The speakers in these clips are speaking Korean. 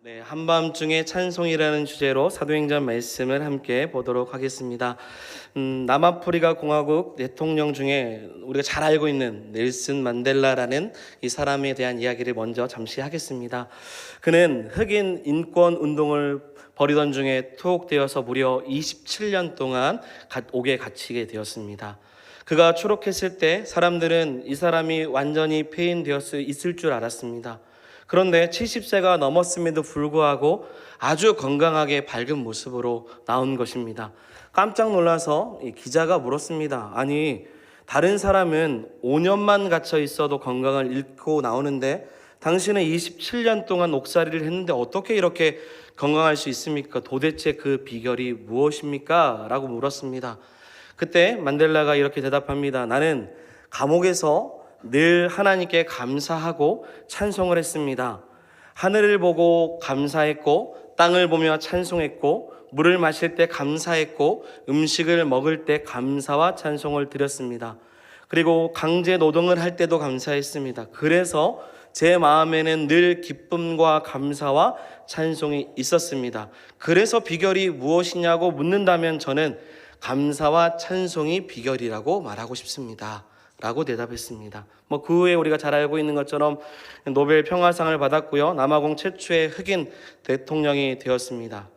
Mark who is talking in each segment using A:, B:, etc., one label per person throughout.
A: 네, 한밤중에 찬송이라는 주제로 사도행전 말씀을 함께 보도록 하겠습니다. 남아프리카 공화국 대통령 중에 우리가 잘 알고 있는 넬슨 만델라라는 이 사람에 대한 이야기를 먼저 잠시 하겠습니다. 그는 흑인 인권 운동을 벌이던 중에 투옥되어서 무려 27년 동안 옥에 갇히게 되었습니다. 그가 추록했을 때 사람들은 이 사람이 완전히 폐인되어 있을 줄 알았습니다. 그런데 70세가 넘었음에도 불구하고 아주 건강하게 밝은 모습으로 나온 것입니다. 깜짝 놀라서 기자가 물었습니다. 아니, 다른 사람은 5년만 갇혀 있어도 건강을 잃고 나오는데 당신은 27년 동안 옥살이를 했는데 어떻게 이렇게 건강할 수 있습니까? 도대체 그 비결이 무엇입니까? 라고 물었습니다. 그때 만델라가 이렇게 대답합니다. 나는 감옥에서 늘 하나님께 감사하고 찬송을 했습니다. 하늘을 보고 감사했고, 땅을 보며 찬송했고, 물을 마실 때 감사했고, 음식을 먹을 때 감사와 찬송을 드렸습니다. 그리고 강제 노동을 할 때도 감사했습니다. 그래서 제 마음에는 늘 기쁨과 감사와 찬송이 있었습니다. 그래서 비결이 무엇이냐고 묻는다면 저는 감사와 찬송이 비결이라고 말하고 싶습니다. 라고 대답했습니다. 그 후에 우리가 잘 알고 있는 것처럼 노벨 평화상을 받았고요. 남아공 최초의 흑인 대통령이 되었습니다.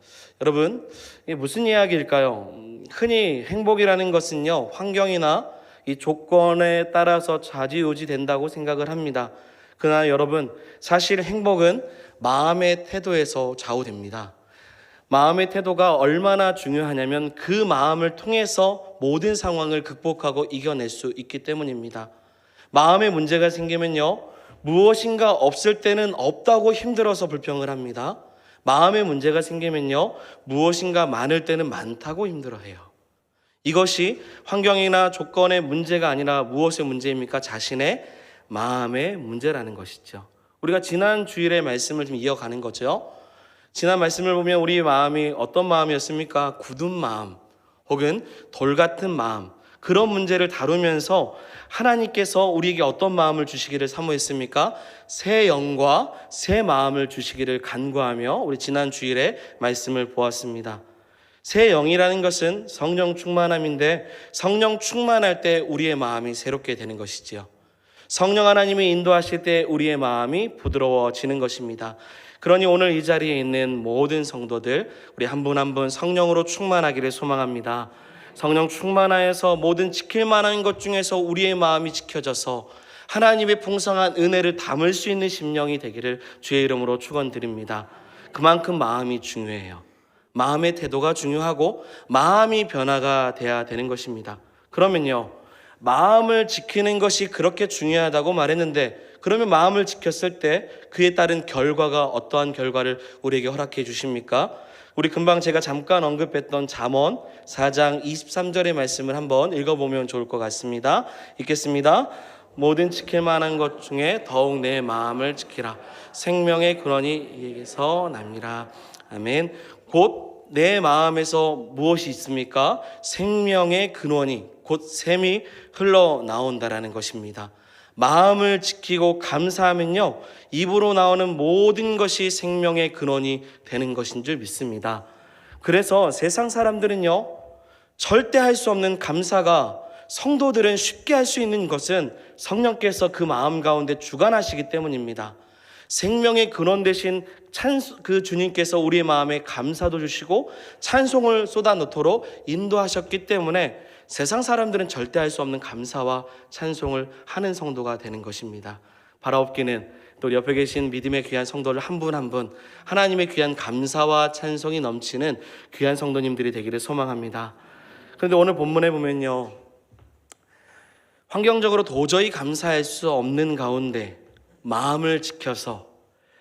A: 여러분, 이게 무슨 이야기일까요? 흔히 행복이라는 것은요, 환경이나 이 조건에 따라서 좌지우지 된다고 생각을 합니다. 그러나 여러분, 사실 행복은 마음의 태도에서 좌우됩니다. 마음의 태도가 얼마나 중요하냐면 그 마음을 통해서 모든 상황을 극복하고 이겨낼 수 있기 때문입니다. 마음에 문제가 생기면요, 무엇인가 없을 때는 없다고 힘들어서 불평을 합니다. 마음에 문제가 생기면요, 무엇인가 많을 때는 많다고 힘들어해요. 이것이 환경이나 조건의 문제가 아니라 무엇의 문제입니까? 자신의 마음의 문제라는 것이죠. 우리가 지난 주일의 말씀을 좀 이어가는 거죠. 지난 말씀을 보면 우리 마음이 어떤 마음이었습니까? 굳은 마음 혹은 돌 같은 마음, 그런 문제를 다루면서 하나님께서 우리에게 어떤 마음을 주시기를 사모했습니까? 새 영과 새 마음을 주시기를 간구하며 우리 지난 주일에 말씀을 보았습니다. 새 영이라는 것은 성령 충만함인데 성령 충만할 때 우리의 마음이 새롭게 되는 것이지요. 성령 하나님이 인도하실 때 우리의 마음이 부드러워지는 것입니다. 그러니 오늘 이 자리에 있는 모든 성도들, 우리 한 분 한 분 성령으로 충만하기를 소망합니다. 성령 충만하여서 모든 지킬 만한 것 중에서 우리의 마음이 지켜져서 하나님의 풍성한 은혜를 담을 수 있는 심령이 되기를 주의 이름으로 축원드립니다. 그만큼 마음이 중요해요. 마음의 태도가 중요하고 마음이 변화가 돼야 되는 것입니다. 그러면요, 마음을 지키는 것이 그렇게 중요하다고 말했는데, 그러면 마음을 지켰을 때 그에 따른 결과가 어떠한 결과를 우리에게 허락해 주십니까? 우리 금방 제가 잠깐 언급했던 잠언 4장 23절의 말씀을 한번 읽어보면 좋을 것 같습니다. 읽겠습니다. 모든 지킬 만한 것 중에 더욱 내 마음을 지키라. 생명의 근원이 이에게서 납니다. 아멘. 곧 내 마음에서 무엇이 있습니까? 생명의 근원이, 곧 샘이 흘러나온다라는 것입니다. 마음을 지키고 감사하면요, 입으로 나오는 모든 것이 생명의 근원이 되는 것인 줄 믿습니다. 그래서 세상 사람들은요, 절대 할 수 없는 감사가 성도들은 쉽게 할 수 있는 것은 성령께서 그 마음 가운데 주관하시기 때문입니다. 생명의 근원 되신 그 주님께서 우리의 마음에 감사도 주시고 찬송을 쏟아놓도록 인도하셨기 때문에 세상 사람들은 절대 할 수 없는 감사와 찬송을 하는 성도가 되는 것입니다. 바라옵기는 또 옆에 계신 믿음의 귀한 성도를 한 분 한 분 하나님의 귀한 감사와 찬송이 넘치는 귀한 성도님들이 되기를 소망합니다. 그런데 오늘 본문에 보면요, 환경적으로 도저히 감사할 수 없는 가운데 마음을 지켜서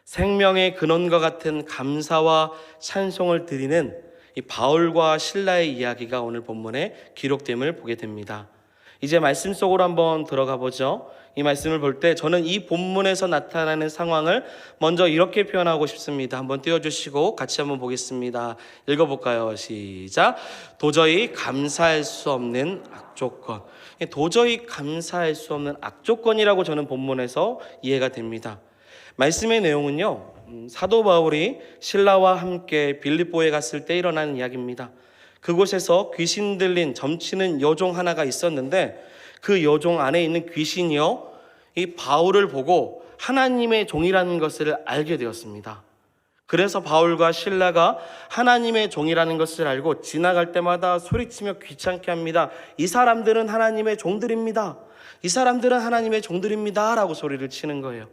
A: 생명의 근원과 같은 감사와 찬송을 드리는 이 바울과 실라의 이야기가 오늘 본문에 기록됨을 보게 됩니다. 이제 말씀 속으로 한번 들어가 보죠. 이 말씀을 볼 때 저는 이 본문에서 나타나는 상황을 먼저 이렇게 표현하고 싶습니다. 한번 띄워주시고 같이 한번 보겠습니다. 읽어볼까요? 시작. 도저히 감사할 수 없는 악조건. 도저히 감사할 수 없는 악조건이라고 저는 본문에서 이해가 됩니다. 말씀의 내용은요, 사도 바울이 신라와 함께 빌립보에 갔을 때 일어난 이야기입니다. 그곳에서 귀신 들린 점치는 여종 하나가 있었는데 그 여종 안에 있는 귀신이요, 이 바울을 보고 하나님의 종이라는 것을 알게 되었습니다. 그래서 바울과 신라가 하나님의 종이라는 것을 알고 지나갈 때마다 소리치며 귀찮게 합니다. 이 사람들은 하나님의 종들입니다. 이 사람들은 하나님의 종들입니다 라고 소리를 치는 거예요.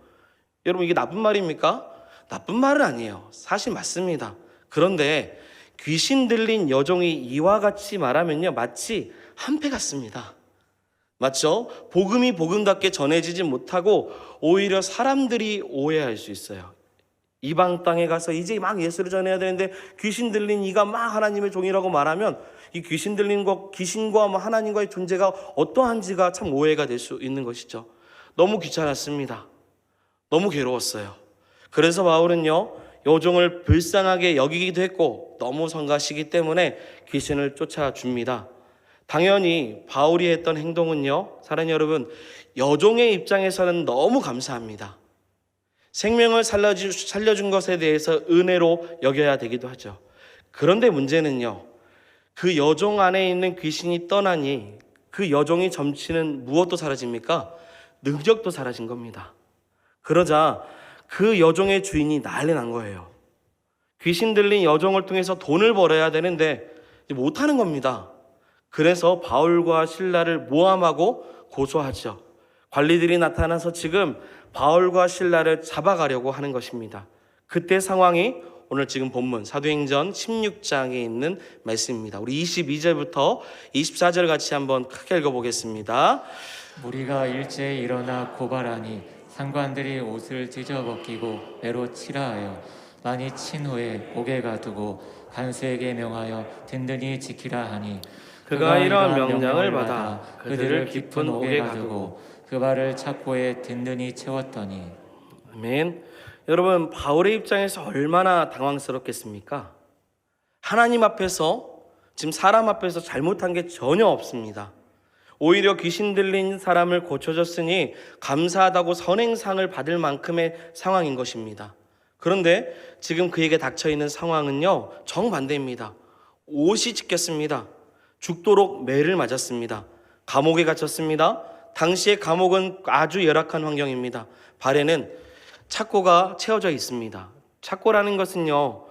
A: 여러분, 이게 나쁜 말입니까? 나쁜 말은 아니에요. 사실 맞습니다. 그런데 귀신 들린 여종이 이와 같이 말하면요, 마치 한패 같습니다. 맞죠? 복음이 복음답게 전해지지 못하고 오히려 사람들이 오해할 수 있어요. 이방 땅에 가서 이제 막 예수를 전해야 되는데 귀신 들린 이가 막 하나님의 종이라고 말하면 이 귀신 들린 것, 귀신과 하나님과의 존재가 어떠한지가 참 오해가 될 수 있는 것이죠. 너무 귀찮았습니다. 너무 괴로웠어요. 그래서 바울은요, 여종을 불쌍하게 여기기도 했고 너무 성가시기 때문에 귀신을 쫓아줍니다. 당연히 바울이 했던 행동은요, 사랑하는 여러분, 여종의 입장에서는 너무 감사합니다. 생명을 살려준 것에 대해서 은혜로 여겨야 되기도 하죠. 그런데 문제는요, 그 여종 안에 있는 귀신이 떠나니 그 여종이 점치는 무엇도 사라집니까? 능력도 사라진 겁니다. 그러자 그 여종의 주인이 난리 난 거예요. 귀신 들린 여종을 통해서 돈을 벌어야 되는데 못하는 겁니다. 그래서 바울과 신라를 모함하고 고소하죠. 관리들이 나타나서 지금 바울과 신라를 잡아가려고 하는 것입니다. 그때 상황이 오늘 지금 본문 사도행전 16장에 있는 말씀입니다. 우리 22절부터 24절 같이 한번 크게 읽어보겠습니다.
B: 무리가 일제히 일어나 고발하니 상관들이 옷을 찢어벗기고 배로 치라 하여 많이 친 후에 옥에 가두고 간수에게 명하여 든든히 지키라 하니
A: 그가 이러한 명령을 받아 그들을 깊은 옥에 가두고
B: 그 발을 착고에 든든히 채웠더니.
A: 아멘. 여러분, 바울의 입장에서 얼마나 당황스럽겠습니까? 하나님 앞에서, 지금 사람 앞에서 잘못한 게 전혀 없습니다. 오히려 귀신 들린 사람을 고쳐줬으니 감사하다고 선행상을 받을 만큼의 상황인 것입니다. 그런데 지금 그에게 닥쳐있는 상황은요, 정반대입니다. 옷이 찢겼습니다. 죽도록 매를 맞았습니다. 감옥에 갇혔습니다. 당시의 감옥은 아주 열악한 환경입니다. 발에는 착고가 채워져 있습니다. 착고라는 것은요,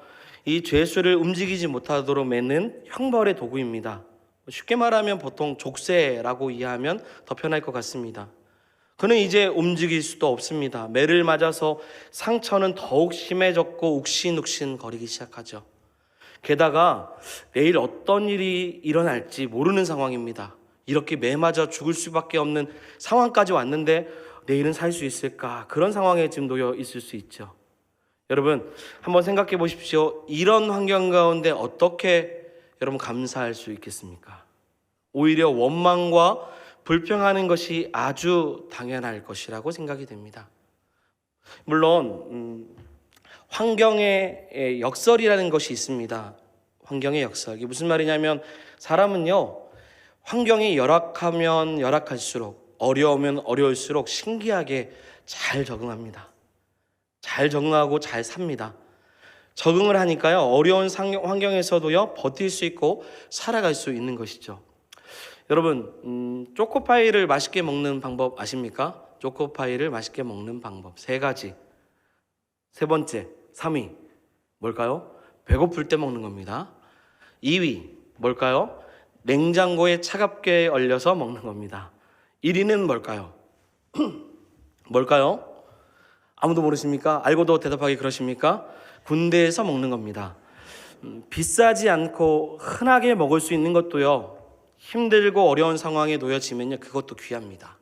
A: 이 죄수를 움직이지 못하도록 매는 형벌의 도구입니다. 쉽게 말하면 보통 족쇄라고 이해하면 더 편할 것 같습니다. 그는 이제 움직일 수도 없습니다. 매를 맞아서 상처는 더욱 심해졌고 욱신욱신 거리기 시작하죠. 게다가 내일 어떤 일이 일어날지 모르는 상황입니다. 이렇게 매 맞아 죽을 수밖에 없는 상황까지 왔는데 내일은 살 수 있을까? 그런 상황에 지금 놓여 있을 수 있죠. 여러분, 한번 생각해 보십시오. 이런 환경 가운데 어떻게 여러분 감사할 수 있겠습니까? 오히려 원망과 불평하는 것이 아주 당연할 것이라고 생각이 됩니다. 물론 환경의 역설이라는 것이 있습니다. 환경의 역설. 이게 무슨 말이냐면 사람은요, 환경이 열악하면 열악할수록, 어려우면 어려울수록 신기하게 잘 적응합니다. 잘 적응하고 잘 삽니다. 적응을 하니까요, 어려운 환경에서도요, 버틸 수 있고 살아갈 수 있는 것이죠. 여러분, 초코파이를 맛있게 먹는 방법 아십니까? 초코파이를 맛있게 먹는 방법 3가지. 세 번째, 3위 뭘까요? 배고플 때 먹는 겁니다. 2위 뭘까요? 냉장고에 차갑게 얼려서 먹는 겁니다. 1위는 뭘까요? 뭘까요? 아무도 모르십니까? 알고도 대답하기 그러십니까? 군대에서 먹는 겁니다. 비싸지 않고 흔하게 먹을 수 있는 것도요, 힘들고 어려운 상황에 놓여지면요, 그것도 귀합니다.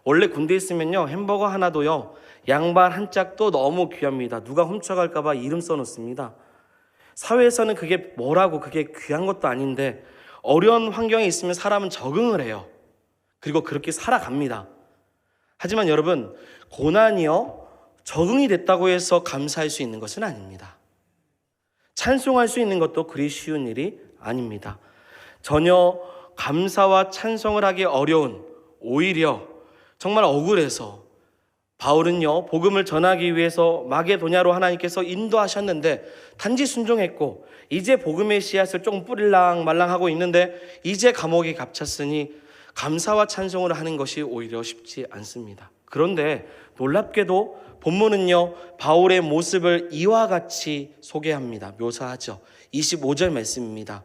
A: 원래 군대에 있으면요, 햄버거 하나도요, 양발 한 짝도 너무 귀합니다. 누가 훔쳐갈까 봐 이름 써놓습니다. 사회에서는 그게 뭐라고, 그게 귀한 것도 아닌데 어려운 환경에 있으면 사람은 적응을 해요. 그리고 그렇게 살아갑니다. 하지만 여러분, 고난이요, 적응이 됐다고 해서 감사할 수 있는 것은 아닙니다. 찬송할 수 있는 것도 그리 쉬운 일이 아닙니다. 전혀 감사와 찬송을 하기 어려운, 오히려 정말 억울해서 바울은요, 복음을 전하기 위해서 마게도냐로 하나님께서 인도하셨는데 단지 순종했고, 이제 복음의 씨앗을 조금 뿌릴랑 말랑 하고 있는데 이제 감옥에 갇혔으니 감사와 찬송을 하는 것이 오히려 쉽지 않습니다. 그런데 놀랍게도 본문은요, 바울의 모습을 이와 같이 소개합니다. 묘사하죠. 25절 말씀입니다.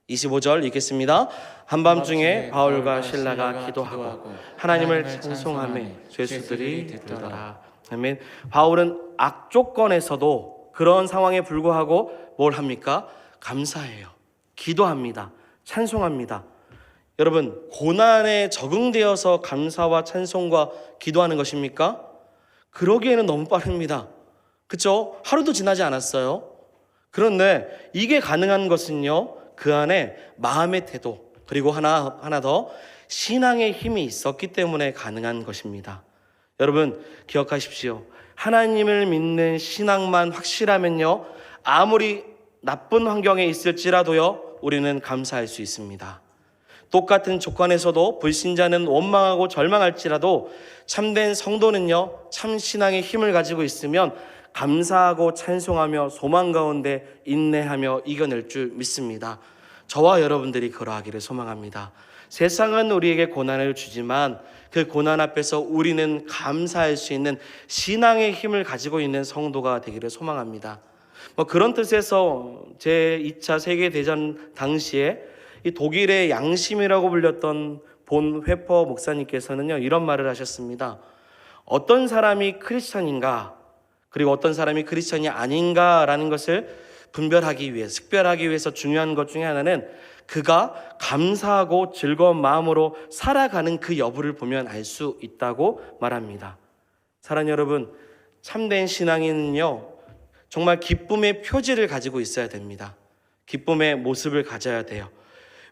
A: 25절 읽겠습니다. 한밤중에 바울과 실라가 기도하고 하나님을 찬송하며 죄수들이 듣더라. 아멘. 바울은 악조건에서도 그런 상황에 불구하고 뭘 합니까? 감사해요. 기도합니다. 찬송합니다. 여러분, 고난에 적응되어서 감사와 찬송과 기도하는 것입니까? 그러기에는 너무 빠릅니다. 그렇죠? 하루도 지나지 않았어요. 그런데 이게 가능한 것은요, 그 안에 마음의 태도, 그리고 하나 더 신앙의 힘이 있었기 때문에 가능한 것입니다. 여러분, 기억하십시오. 하나님을 믿는 신앙만 확실하면요, 아무리 나쁜 환경에 있을지라도요, 우리는 감사할 수 있습니다. 똑같은 조건에서도 불신자는 원망하고 절망할지라도 참된 성도는요, 참 신앙의 힘을 가지고 있으면 감사하고 찬송하며 소망 가운데 인내하며 이겨낼 줄 믿습니다. 저와 여러분들이 그러하기를 소망합니다. 세상은 우리에게 고난을 주지만 그 고난 앞에서 우리는 감사할 수 있는 신앙의 힘을 가지고 있는 성도가 되기를 소망합니다. 그런 뜻에서 제2차 세계대전 당시에 이 독일의 양심이라고 불렸던 본 회퍼 목사님께서는요, 이런 말을 하셨습니다. 어떤 사람이 크리스천인가, 그리고 어떤 사람이 크리스천이 아닌가라는 것을 분별하기 위해서, 식별하기 위해서 중요한 것 중에 하나는 그가 감사하고 즐거운 마음으로 살아가는 그 여부를 보면 알 수 있다고 말합니다. 사랑하는 여러분, 참된 신앙인은요, 정말 기쁨의 표지를 가지고 있어야 됩니다. 기쁨의 모습을 가져야 돼요.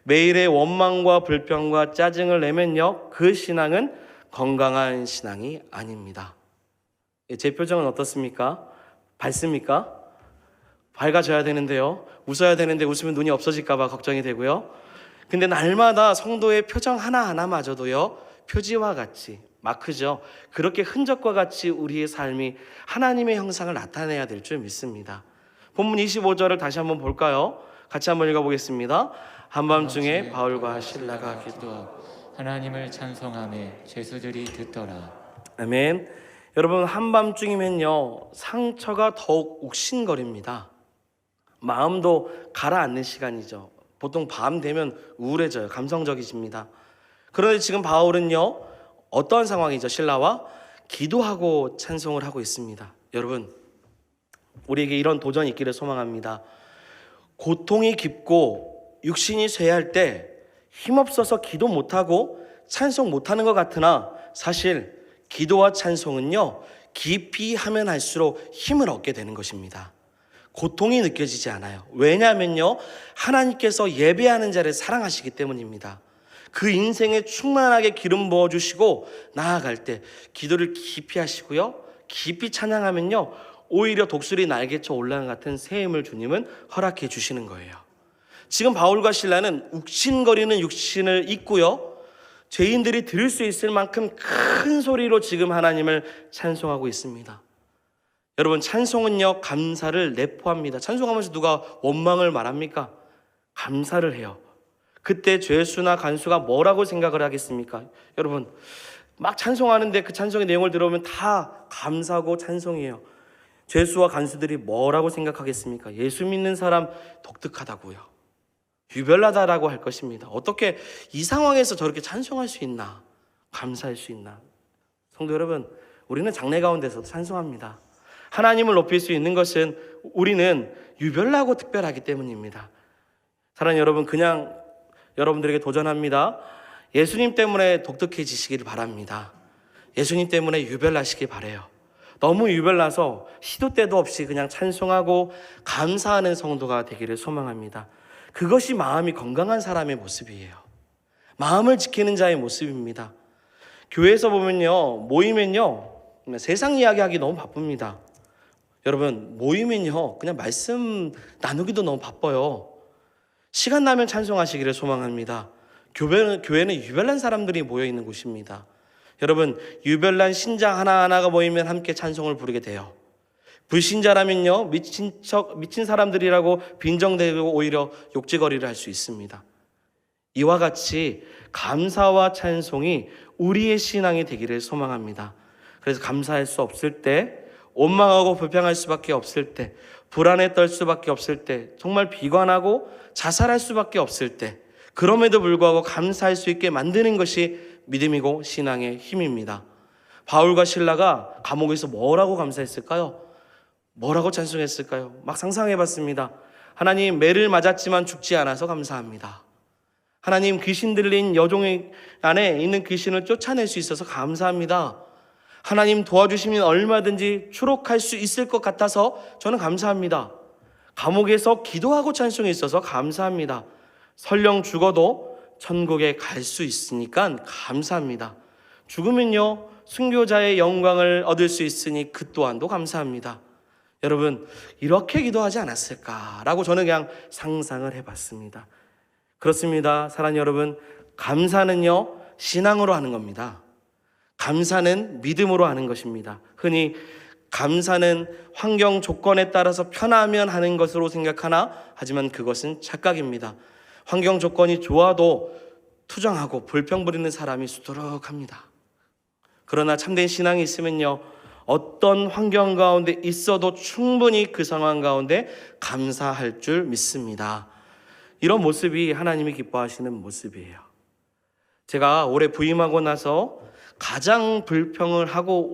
A: 매일의 원망과 불평과 짜증을 내면요, 그 신앙은 건강한 신앙이 아닙니다. 제 표정은 어떻습니까? 밝습니까? 밝아져야 되는데요, 웃어야 되는데 웃으면 눈이 없어질까 봐 걱정이 되고요. 근데 날마다 성도의 표정 하나하나마저도요, 표지와 같이, 마크죠, 그렇게 흔적과 같이 우리의 삶이 하나님의 형상을 나타내야 될 줄 믿습니다. 본문 25절을 다시 한번 볼까요? 같이 한번 읽어보겠습니다. 한밤중에 바울과 실라가
B: 기도하고 하나님을 찬송하며 죄수들이 듣더라.
A: 아멘. 여러분, 한밤중이면요, 상처가 더욱 욱신거립니다. 마음도 가라앉는 시간이죠. 보통 밤 되면 우울해져요. 감성적이집니다. 그런데 지금 바울은요, 어떤 상황이죠? 신라와 기도하고 찬송을 하고 있습니다. 여러분, 우리에게 이런 도전이 있기를 소망합니다. 고통이 깊고 육신이 쇠할 때 힘없어서 기도 못하고 찬송 못하는 것 같으나 사실 기도와 찬송은요, 깊이 하면 할수록 힘을 얻게 되는 것입니다. 고통이 느껴지지 않아요. 왜냐하면요, 하나님께서 예배하는 자를 사랑하시기 때문입니다. 그 인생에 충만하게 기름 부어주시고 나아갈 때 기도를 깊이 하시고요, 깊이 찬양하면요, 오히려 독수리 날개쳐 올라간 같은 새 힘을 주님은 허락해 주시는 거예요. 지금 바울과 실라는 욱신거리는 육신을 입고요, 죄인들이 들을 수 있을 만큼 큰 소리로 지금 하나님을 찬송하고 있습니다. 여러분, 찬송은요, 감사를 내포합니다. 찬송하면서 누가 원망을 말합니까? 감사를 해요. 그때 죄수나 간수가 뭐라고 생각을 하겠습니까? 여러분, 막 찬송하는데 그 찬송의 내용을 들어보면 다 감사하고 찬송이에요. 죄수와 간수들이 뭐라고 생각하겠습니까? 예수 믿는 사람 독특하다고요, 유별나다라고 할 것입니다. 어떻게 이 상황에서 저렇게 찬송할 수 있나, 감사할 수 있나. 성도 여러분, 우리는 장래 가운데서 찬송합니다. 하나님을 높일 수 있는 것은 우리는 유별나고 특별하기 때문입니다. 사랑하는 여러분, 그냥 여러분들에게 도전합니다. 예수님 때문에 독특해지시길 바랍니다. 예수님 때문에 유별나시길 바라요. 너무 유별나서 시도 때도 없이 그냥 찬송하고 감사하는 성도가 되기를 소망합니다. 그것이 마음이 건강한 사람의 모습이에요. 마음을 지키는 자의 모습입니다. 교회에서 보면요, 모이면요, 세상 이야기하기 너무 바쁩니다. 여러분, 모이면요, 그냥 말씀 나누기도 너무 바빠요. 시간 나면 찬송하시기를 소망합니다. 교회는 유별난 사람들이 모여있는 곳입니다. 여러분, 유별난 신자 하나하나가 모이면 함께 찬송을 부르게 돼요. 불신자라면요, 미친 사람들이라고 빈정대고 오히려 욕지거리를 할 수 있습니다. 이와 같이 감사와 찬송이 우리의 신앙이 되기를 소망합니다. 그래서 감사할 수 없을 때, 원망하고 불평할 수밖에 없을 때, 불안에 떨 수밖에 없을 때, 정말 비관하고 자살할 수밖에 없을 때, 그럼에도 불구하고 감사할 수 있게 만드는 것이 믿음이고 신앙의 힘입니다. 바울과 실라가 감옥에서 뭐라고 감사했을까요? 뭐라고 찬송했을까요? 막 상상해봤습니다. 하나님, 매를 맞았지만 죽지 않아서 감사합니다. 하나님, 귀신 들린 여종의 안에 있는 귀신을 쫓아낼 수 있어서 감사합니다. 하나님, 도와주시면 얼마든지 추록할 수 있을 것 같아서 저는 감사합니다. 감옥에서 기도하고 찬송에 있어서 감사합니다. 설령 죽어도 천국에 갈 수 있으니까 감사합니다. 죽으면요, 순교자의 영광을 얻을 수 있으니 그 또한도 감사합니다. 여러분, 이렇게 기도하지 않았을까라고 저는 그냥 상상을 해봤습니다. 그렇습니다. 사랑하는 여러분, 감사는요, 신앙으로 하는 겁니다. 감사는 믿음으로 하는 것입니다. 흔히 감사는 환경 조건에 따라서 편하면 하는 것으로 생각하나, 하지만 그것은 착각입니다. 환경 조건이 좋아도 투정하고 불평 부리는 사람이 수두룩합니다. 그러나 참된 신앙이 있으면요, 어떤 환경 가운데 있어도 충분히 그 상황 가운데 감사할 줄 믿습니다. 이런 모습이 하나님이 기뻐하시는 모습이에요. 제가 올해 부임하고 나서 가장 불평을 하고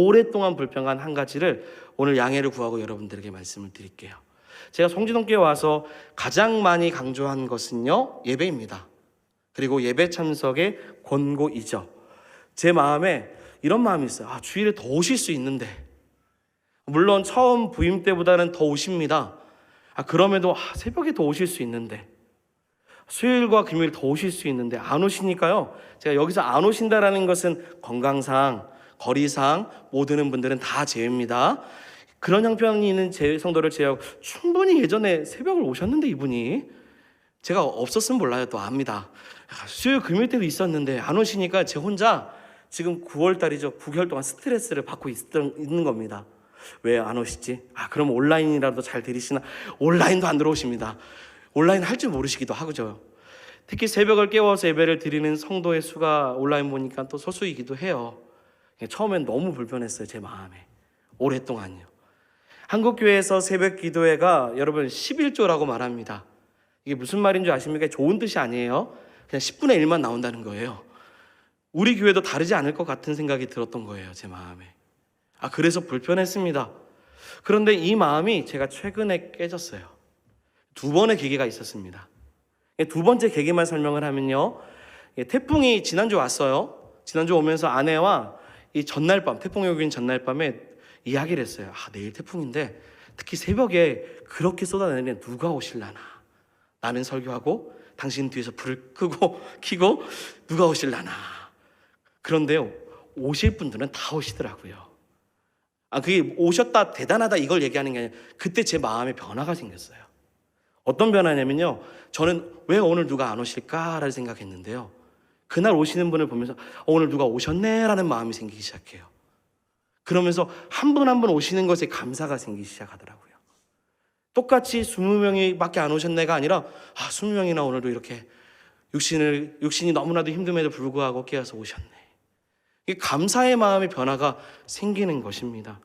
A: 오랫동안 불평한 한 가지를 오늘 양해를 구하고 여러분들에게 말씀을 드릴게요. 제가 송진원교회 와서 가장 많이 강조한 것은요, 예배입니다. 그리고 예배 참석의 권고이죠. 제 마음에 이런 마음이 있어요. 주일에 더 오실 수 있는데, 물론 처음 부임 때보다는 더 오십니다. 그럼에도 새벽에 더 오실 수 있는데, 수요일과 금요일 더 오실 수 있는데 안 오시니까요, 제가 여기서 안 오신다라는 것은 건강상, 거리상 못 오는 분들은 다 제외입니다. 그런 형편이 있는 제 성도를 제외하고 충분히 예전에 새벽을 오셨는데, 이분이 제가 없었으면 몰라요. 또 압니다. 수요일 금요일 때도 있었는데 안 오시니까 제 혼자 지금 9월달이죠. 9개월 동안 스트레스를 받고 있는 겁니다. 왜 안 오시지? 그럼 온라인이라도 잘 드리시나? 온라인도 안 들어오십니다. 온라인 할 줄 모르시기도 하고죠. 특히 새벽을 깨워서 예배를 드리는 성도의 수가 온라인 보니까 또 소수이기도 해요. 처음엔 너무 불편했어요. 제 마음에. 오랫동안요. 한국교회에서 새벽 기도회가 여러분 11조라고 말합니다. 이게 무슨 말인 줄 아십니까? 좋은 뜻이 아니에요. 그냥 10분의 1만 나온다는 거예요. 우리 교회도 다르지 않을 것 같은 생각이 들었던 거예요. 제 마음에. 그래서 불편했습니다. 그런데 이 마음이 제가 최근에 깨졌어요. 두 번의 계기가 있었습니다. 두 번째 계기만 설명을 하면요, 태풍이 지난주 왔어요. 지난주 오면서 아내와 이 전날 밤, 태풍이 오긴 전날 밤에 이야기를 했어요. 내일 태풍인데 특히 새벽에 그렇게 쏟아내는 누가 오실라나. 나는 설교하고 당신 뒤에서 불을 켜고 누가 오실라나. 그런데요, 오실 분들은 다 오시더라고요. 그게 오셨다 대단하다 이걸 얘기하는 게 아니라 그때 제 마음에 변화가 생겼어요. 어떤 변화냐면요, 저는 왜 오늘 누가 안 오실까라는 생각했는데요, 그날 오시는 분을 보면서 오늘 누가 오셨네라는 마음이 생기기 시작해요. 그러면서 한 분 한 분 오시는 것에 감사가 생기기 시작하더라고요. 똑같이 20명이 밖에 안 오셨네가 아니라 20명이나 오늘도 이렇게 육신이 너무나도 힘듦에도 불구하고 깨어서 오셨네. 이 감사의 마음의 변화가 생기는 것입니다.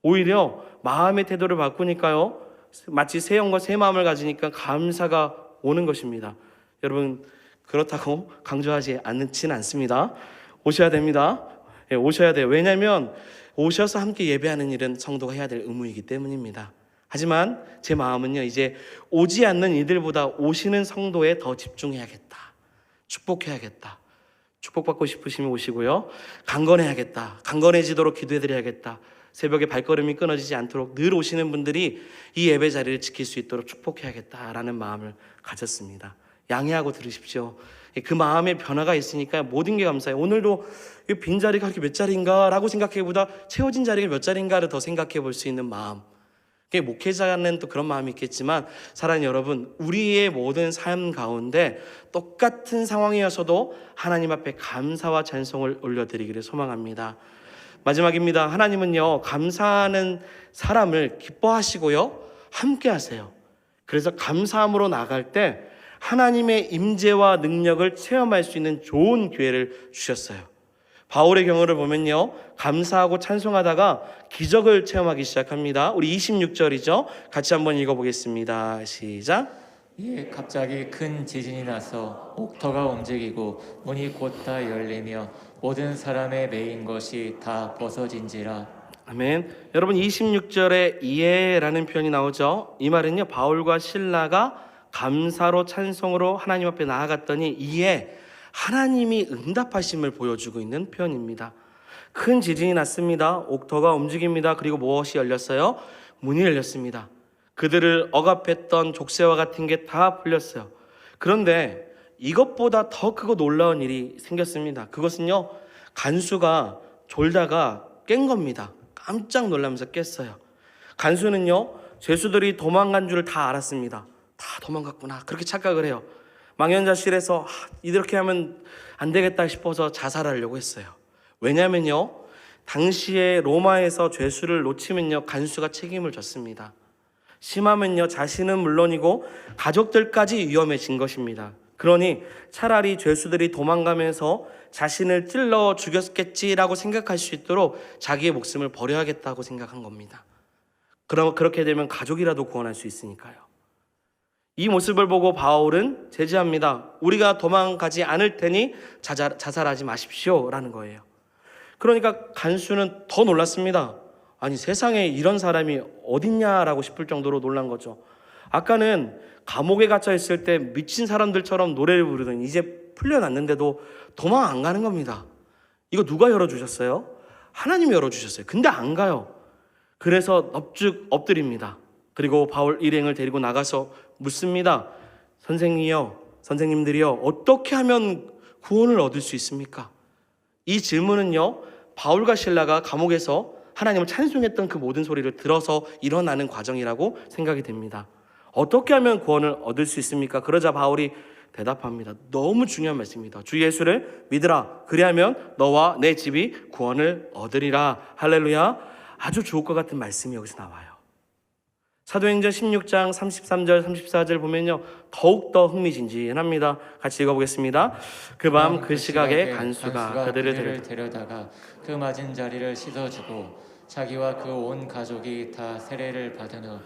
A: 오히려 마음의 태도를 바꾸니까요, 마치 새 영과 새 마음을 가지니까 감사가 오는 것입니다. 여러분, 그렇다고 강조하지 않지는 않습니다. 오셔야 됩니다. 오셔야 돼요. 왜냐하면 오셔서 함께 예배하는 일은 성도가 해야 될 의무이기 때문입니다. 하지만 제 마음은요, 이제 오지 않는 이들보다 오시는 성도에 더 집중해야겠다. 축복해야겠다. 축복받고 싶으시면 오시고요, 강건해야겠다. 강건해지도록 기도해드려야겠다. 새벽에 발걸음이 끊어지지 않도록 늘 오시는 분들이 이 예배 자리를 지킬 수 있도록 축복해야겠다라는 마음을 가졌습니다. 양해하고 들으십시오. 그 마음의 변화가 있으니까 모든 게 감사해요. 오늘도 빈자리가 몇 자리인가 라고 생각해보다 채워진 자리가 몇 자리인가를 더 생각해 볼 수 있는 마음, 그게 목회자는 또 그런 마음이 있겠지만 사랑하는 여러분, 우리의 모든 삶 가운데 똑같은 상황이어서도 하나님 앞에 감사와 찬송을 올려드리기를 소망합니다. 마지막입니다. 하나님은요, 감사하는 사람을 기뻐하시고요, 함께 하세요. 그래서 감사함으로 나갈 때 하나님의 임재와 능력을 체험할 수 있는 좋은 기회를 주셨어요. 바울의 경우를 보면요, 감사하고 찬송하다가 기적을 체험하기 시작합니다. 우리 26절이죠. 같이 한번 읽어보겠습니다. 시작.
B: 이에 갑자기 큰 지진이 나서 옥터가 움직이고 문이 곧 다 열리며 모든 사람의 매인 것이 다 벗어진지라.
A: 아멘. 여러분, 26절에 이에라는 표현이 나오죠. 이 말은요, 바울과 실라가 감사로 찬송으로 하나님 앞에 나아갔더니 이에 하나님이 응답하심을 보여주고 있는 표현입니다. 큰 지진이 났습니다. 옥터가 움직입니다. 그리고 무엇이 열렸어요? 문이 열렸습니다. 그들을 억압했던 족쇄와 같은 게 다 풀렸어요. 그런데 이것보다 더 크고 놀라운 일이 생겼습니다. 그것은요, 간수가 졸다가 깬 겁니다. 깜짝 놀라면서 깼어요. 간수는요, 죄수들이 도망간 줄을 다 알았습니다. 다 도망갔구나, 그렇게 착각을 해요. 망연자실해서 이렇게 하면 안 되겠다 싶어서 자살하려고 했어요. 왜냐면요, 당시에 로마에서 죄수를 놓치면요, 간수가 책임을 졌습니다. 심하면요, 자신은 물론이고 가족들까지 위험해진 것입니다. 그러니 차라리 죄수들이 도망가면서 자신을 찔러 죽였겠지라고 생각할 수 있도록 자기의 목숨을 버려야겠다고 생각한 겁니다. 그럼 그렇게 되면 가족이라도 구원할 수 있으니까요. 이 모습을 보고 바울은 제지합니다. 우리가 도망가지 않을 테니 자살하지 마십시오 라는 거예요. 그러니까 간수는 더 놀랐습니다. 아니, 세상에 이런 사람이 어딨냐라고 싶을 정도로 놀란 거죠. 아까는 감옥에 갇혀 있을 때 미친 사람들처럼 노래를 부르더니 이제 풀려났는데도 도망 안 가는 겁니다. 이거 누가 열어주셨어요? 하나님이 열어주셨어요. 근데 안 가요. 그래서 넙죽 엎드립니다. 그리고 바울 일행을 데리고 나가서 묻습니다. 선생님들이요, 어떻게 하면 구원을 얻을 수 있습니까? 이 질문은요, 바울과 실라가 감옥에서 하나님을 찬송했던 그 모든 소리를 들어서 일어나는 과정이라고 생각이 됩니다. 어떻게 하면 구원을 얻을 수 있습니까? 그러자 바울이 대답합니다. 너무 중요한 말씀입니다. 주 예수를 믿으라. 그리하면 너와 내 집이 구원을 얻으리라. 할렐루야. 아주 좋을 것 같은 말씀이 여기서 나와요. 사도행전 16장 33절 34절 보면요, 더욱더 흥미진진합니다. 같이 읽어보겠습니다. 그 밤 그 시각에 간수가 그들을
B: 데려다가 그 맞은 자리를 씻어주고 자기와 그 온 가족이 다 세례를 받은 후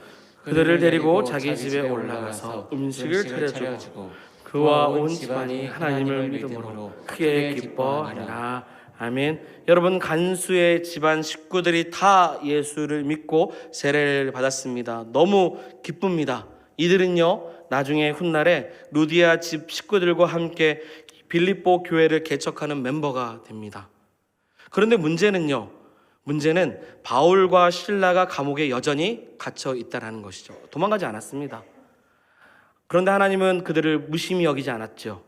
A: 그들을 데리고 자기 집에 올라가서 음식을 차려주고 그와 온 집안이 하나님을 믿음으로 크게 기뻐하니라. 아멘. 여러분, 간수의 집안 식구들이 다 예수를 믿고 세례를 받았습니다. 너무 기쁩니다. 이들은요, 나중에 훗날에 루디아 집 식구들과 함께 빌립보 교회를 개척하는 멤버가 됩니다. 그런데 문제는 바울과 실라가 감옥에 여전히 갇혀 있다는 것이죠. 도망가지 않았습니다. 그런데 하나님은 그들을 무심히 여기지 않았죠.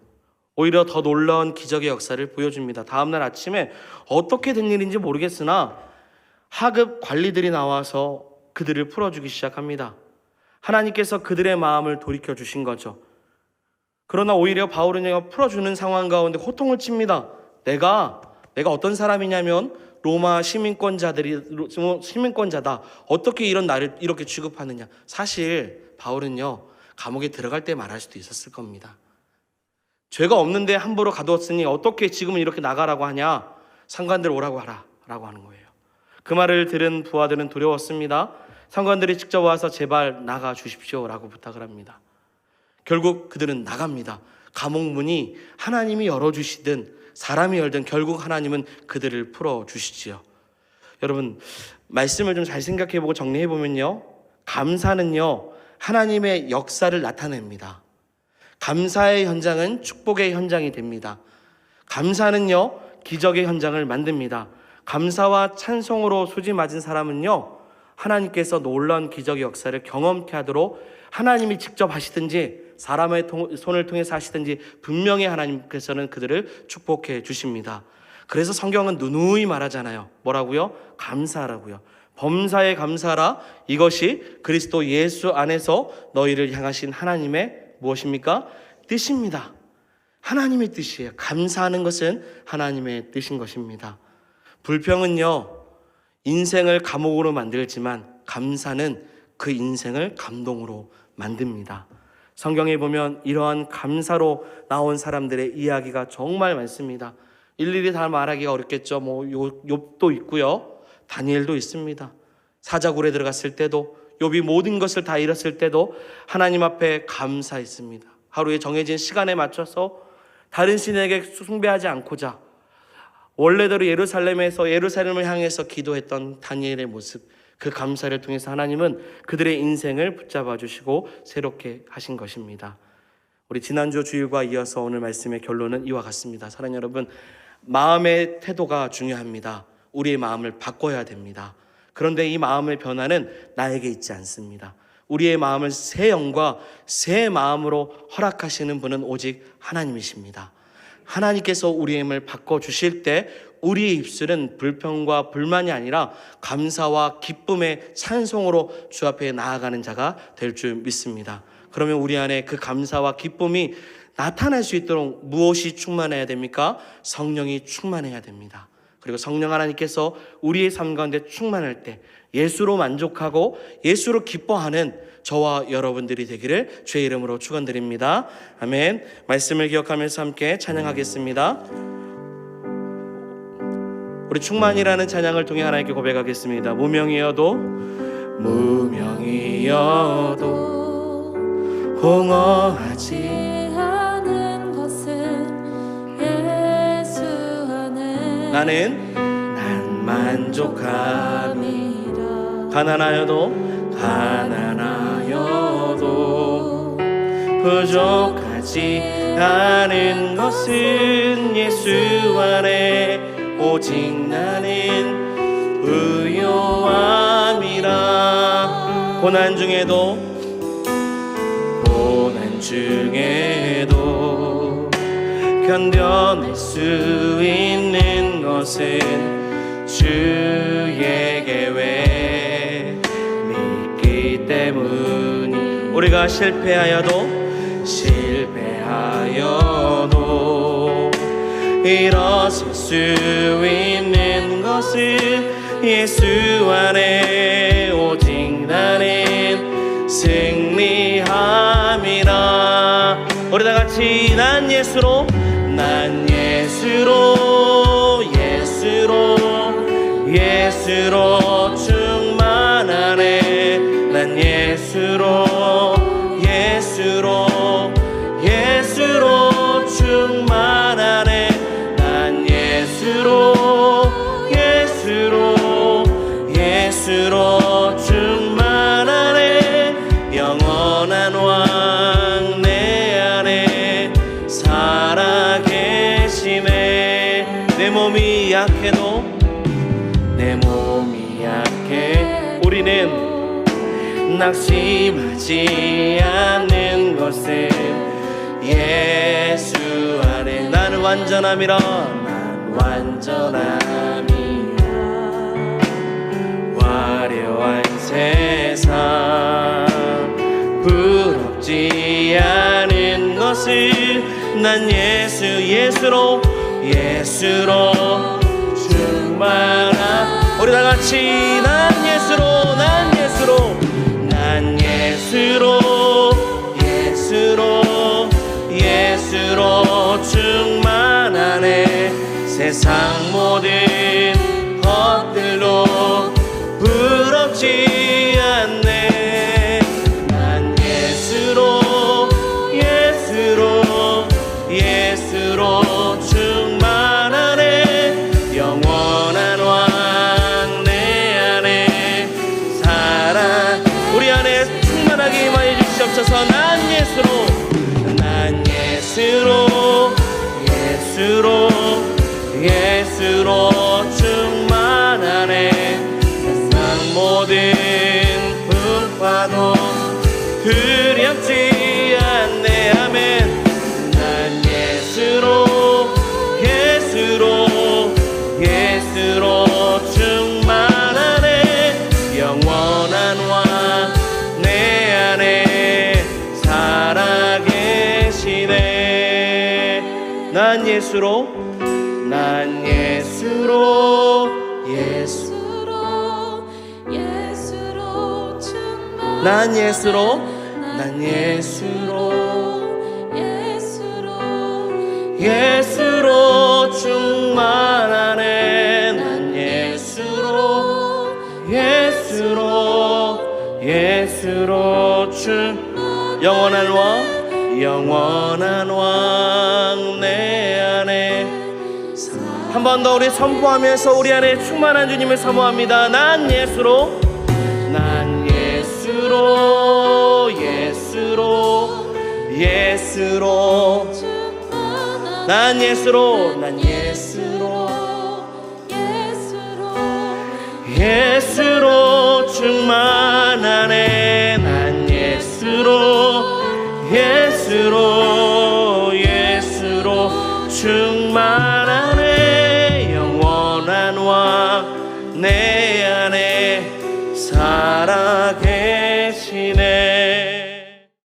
A: 오히려 더 놀라운 기적의 역사를 보여줍니다. 다음날 아침에 어떻게 된 일인지 모르겠으나 하급 관리들이 나와서 그들을 풀어주기 시작합니다. 하나님께서 그들의 마음을 돌이켜 주신 거죠. 그러나 오히려 바울은 풀어주는 상황 가운데 호통을 칩니다. 내가 어떤 사람이냐면 로마 시민권자다. 어떻게 이런 나를 이렇게 취급하느냐. 사실 바울은요, 감옥에 들어갈 때 말할 수도 있었을 겁니다. 죄가 없는데 함부로 가두었으니 어떻게 지금은 이렇게 나가라고 하냐. 상관들 오라고 하라 라고 하는 거예요. 그 말을 들은 부하들은 두려웠습니다. 상관들이 직접 와서 제발 나가 주십시오 라고 부탁을 합니다. 결국 그들은 나갑니다. 감옥 문이 하나님이 열어주시든 사람이 열든 결국 하나님은 그들을 풀어주시지요. 여러분, 말씀을 좀 잘 생각해보고 정리해보면요, 감사는요, 하나님의 역사를 나타냅니다. 감사의 현장은 축복의 현장이 됩니다. 감사는요, 기적의 현장을 만듭니다. 감사와 찬송으로 수지 맞은 사람은요, 하나님께서 놀라운 기적의 역사를 경험케 하도록 하나님이 직접 하시든지 사람의 손을 통해서 하시든지 분명히 하나님께서는 그들을 축복해 주십니다. 그래서 성경은 누누이 말하잖아요. 뭐라고요? 감사하라고요. 범사에 감사하라. 이것이 그리스도 예수 안에서 너희를 향하신 하나님의 무엇입니까? 뜻입니다. 하나님의 뜻이에요. 감사하는 것은 하나님의 뜻인 것입니다. 불평은요, 인생을 감옥으로 만들지만 감사는 그 인생을 감동으로 만듭니다. 성경에 보면 이러한 감사로 나온 사람들의 이야기가 정말 많습니다. 일일이 다 말하기가 어렵겠죠. 욥도 있고요, 다니엘도 있습니다. 사자굴에 들어갔을 때도, 욥이 모든 것을 다 잃었을 때도 하나님 앞에 감사했습니다. 하루에 정해진 시간에 맞춰서 다른 신에게 숭배하지 않고자 원래대로 예루살렘을 향해서 기도했던 다니엘의 모습, 그 감사를 통해서 하나님은 그들의 인생을 붙잡아 주시고 새롭게 하신 것입니다. 우리 지난주 주일과 이어서 오늘 말씀의 결론은 이와 같습니다. 사랑하는 여러분, 마음의 태도가 중요합니다. 우리의 마음을 바꿔야 됩니다. 그런데 이 마음의 변화는 나에게 있지 않습니다. 우리의 마음을 새 영과 새 마음으로 허락하시는 분은 오직 하나님이십니다. 하나님께서 우리의 마음을 바꿔주실 때 우리의 입술은 불평과 불만이 아니라 감사와 기쁨의 찬송으로 주 앞에 나아가는 자가 될 줄 믿습니다. 그러면 우리 안에 그 감사와 기쁨이 나타날 수 있도록 무엇이 충만해야 됩니까? 성령이 충만해야 됩니다. 그리고 성령 하나님께서 우리의 삶 가운데 충만할 때 예수로 만족하고 예수로 기뻐하는 저와 여러분들이 되기를 주의 이름으로 축원드립니다. 아멘. 말씀을 기억하면서 함께 찬양하겠습니다. 우리 충만이라는 찬양을 통해 하나님께 고백하겠습니다. 무명이어도 공허하지
C: 않은 것은 예수 안에
A: 난 만족함이라. 가난하여도 부족하지 않은 것은 예수 안에 오직 나는 의요함이라. 고난 중에도 견뎌낼 수 있는 것은 주의 계획 믿기 때문이. 우리가 실패하여도 일어설 수 있는 것은 예수 안에 오직 나는 승리함이라. 우리 다 같이 난 예수로 충만하네. 난 예수로 충만하네. 난 예수로 충만하네. 영원한 왕 내 안에 살아계시네. 내 몸이 약해도 우리는 낙심하지 않는 것은 예수 안에 나는 완전함이라. 화려한 세상 부럽지 않은 것은 난 예수로 충만한. 우리 다 같이 난 예수로 충만하네. 세상 모든 것들로 부럽지 않네. 난 예수로 충만하네. 영원한 왕 내 안에 살아. 우리 안에 충만하게 임하여 주시옵소서. 난 예수로 충만하네. 세상 모든 풍파도 두렵지 않네. 아멘. 난 예수로 충만하네. 난 예수로 난 예수로 예수
C: 예수로 충만
A: 난 예수로 난 예수로 예수로 충만하네 난 예수로 영원한 왕 내 안에 한 번 더 우리 선포하면서 우리 안에 충만한 주님을 사모합니다. 난 예수로 난 예수로 난 예수로 충만하네 난 예수로